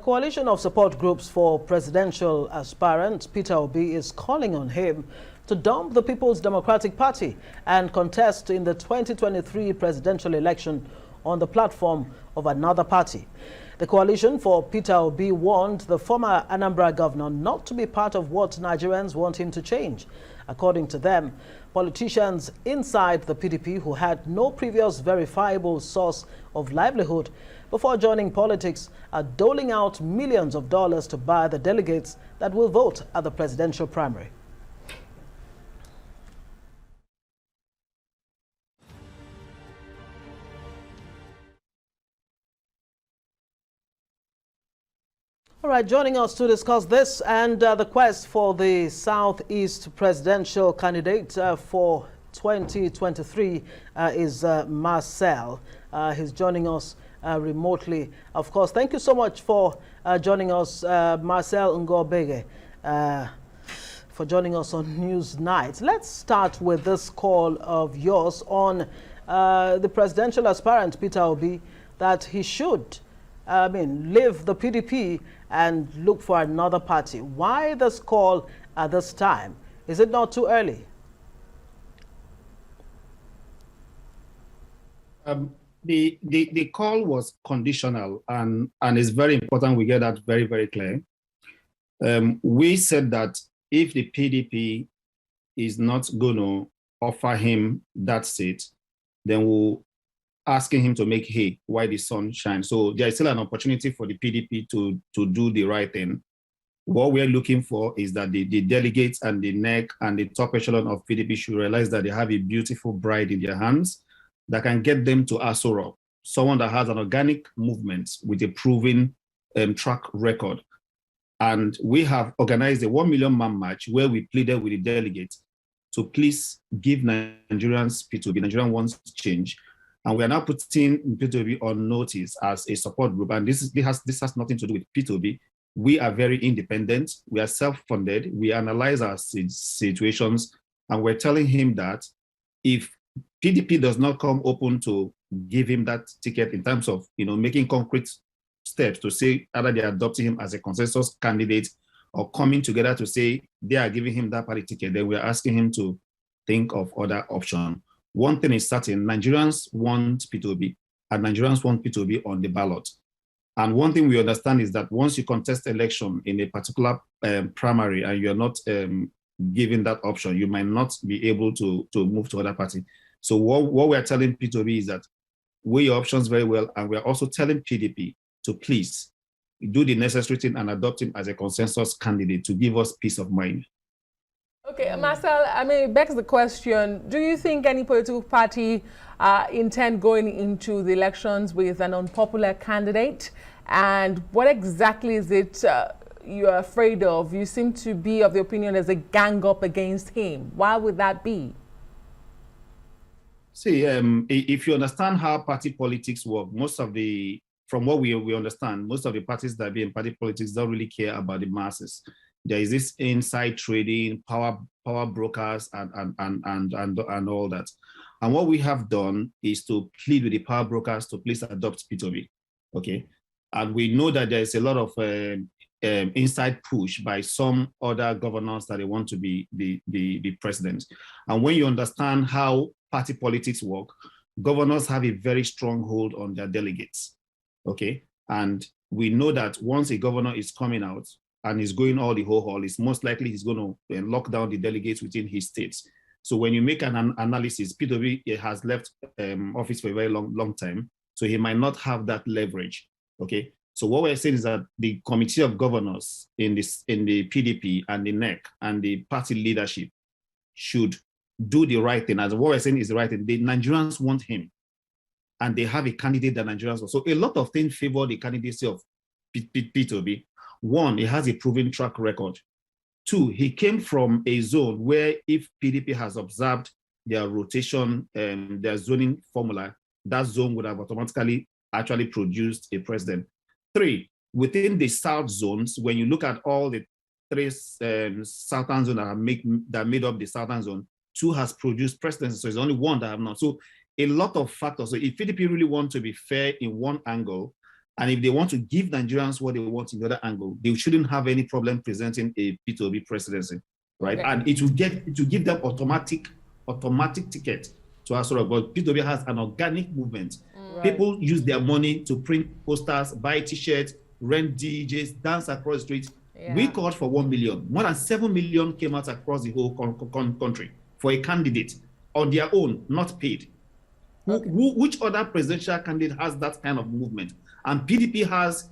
coalition of support groups for presidential aspirant Peter Obi is calling on him to dump the People's Democratic Party and contest in the 2023 presidential election on the platform of another party. The coalition for Peter Obi warned the former Anambra governor not to be part of what Nigerians want him to change. According to them, politicians inside the PDP who had no previous verifiable source of livelihood before joining politics are doling out millions of dollars to buy the delegates that will vote at the presidential primary. All right, joining us to discuss this and the quest for the Southeast presidential candidate for 2023 is Marcel. He's joining us remotely. Of course, thank you so much for joining us, Marcel Ngogbehei, for joining us on News Night. Let's start with this call of yours on the presidential aspirant, Peter Obi, that he should leave the PDP and look for another party. Why this call at this time? Is it not too early? The call was conditional, and it's very important we get that very, very clear. We said that if the PDP is not going to offer him that seat, then we'll asking him to make hay while the sun shines. So there is still an opportunity for the PDP to do the right thing. What we're looking for is that the delegates and the NEC and the top echelon of PDP should realize that they have a beautiful bride in their hands that can get them to Aso Rock, someone that has an organic movement with a proven track record. And we have organized a 1 million man march where we pleaded with the delegates to please give Nigerians P2B. Nigerian wants change. And we are now putting P2B on notice as a support group. And this has nothing to do with P2B. We are very independent. We are self-funded. We analyze our situations. And we're telling him that if PDP does not come open to give him that ticket in terms of making concrete steps to say either they're adopting him as a consensus candidate or coming together to say they are giving him that party ticket, then we're asking him to think of other options. One thing is certain, Nigerians want P2B, and Nigerians want P2B on the ballot. And one thing we understand is that once you contest election in a particular primary and you're not given that option, you might not be able to move to other party. So what we're telling P2B is that weigh your options very well, and we're also telling PDP to please do the necessary thing and adopt him as a consensus candidate to give us peace of mind. Okay, Marcel, it begs the question, do you think any political party intend going into the elections with an unpopular candidate? And what exactly is it you're afraid of? You seem to be of the opinion there's a gang up against him. Why would that be? See, if you understand how party politics work, from what we understand, most of the parties that be in party politics don't really care about the masses. There is this inside trading, power brokers, and all that. And what we have done is to plead with the power brokers to please adopt P2B. Okay, and we know that there is a lot of inside push by some other governors that they want to be president. And when you understand how party politics work, governors have a very strong hold on their delegates. Okay, and we know that once a governor is coming out and is going all the whole hall, it's most likely he's going to lock down the delegates within his states. So when you make an analysis, P2B has left office for a very long time, so he might not have that leverage. Okay, so what we're saying is that the committee of governors in the PDP and the NEC and the party leadership should do the right thing. As what we're saying is the right thing. The Nigerians want him, and they have a candidate that Nigerians want. So a lot of things favor the candidacy of P2B. One, he has a proven track record. Two, he came from a zone where if PDP has observed their rotation and their zoning formula, that zone would have automatically actually produced a president. Three, within the South zones, when you look at all the three Southern zones that made up the Southern zone, two has produced presidents, so there's only one that have not. So a lot of factors. So if PDP really want to be fair in one angle, And if they want to give Nigerians what they want in the other angle, they shouldn't have any problem presenting a Peter Obi presidency, right? Okay. And it will give them automatic ticket to Asoro. But Peter Obi has an organic movement. Right. People use their money to print posters, buy T-shirts, rent DJs, dance across the streets. Yeah. We called for 1 million. More than 7 million came out across the whole country for a candidate on their own, not paid. Okay. Which other presidential candidate has that kind of movement? And PDP has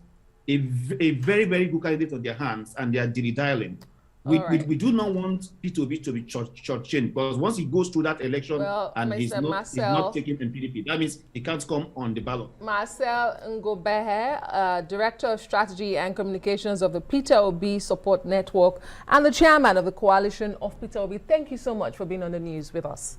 a very, very good candidate on their hands, and they are dilly-dallying. We do not want Peter Obi to be shortchanged, because once he goes through that election and he's not taken in PDP, that means he can't come on the ballot. Marcel Ngogbehei, Director of Strategy and Communications of the Peter Obi Support Network and the Chairman of the Coalition of Peter Obi. Thank you so much for being on the news with us.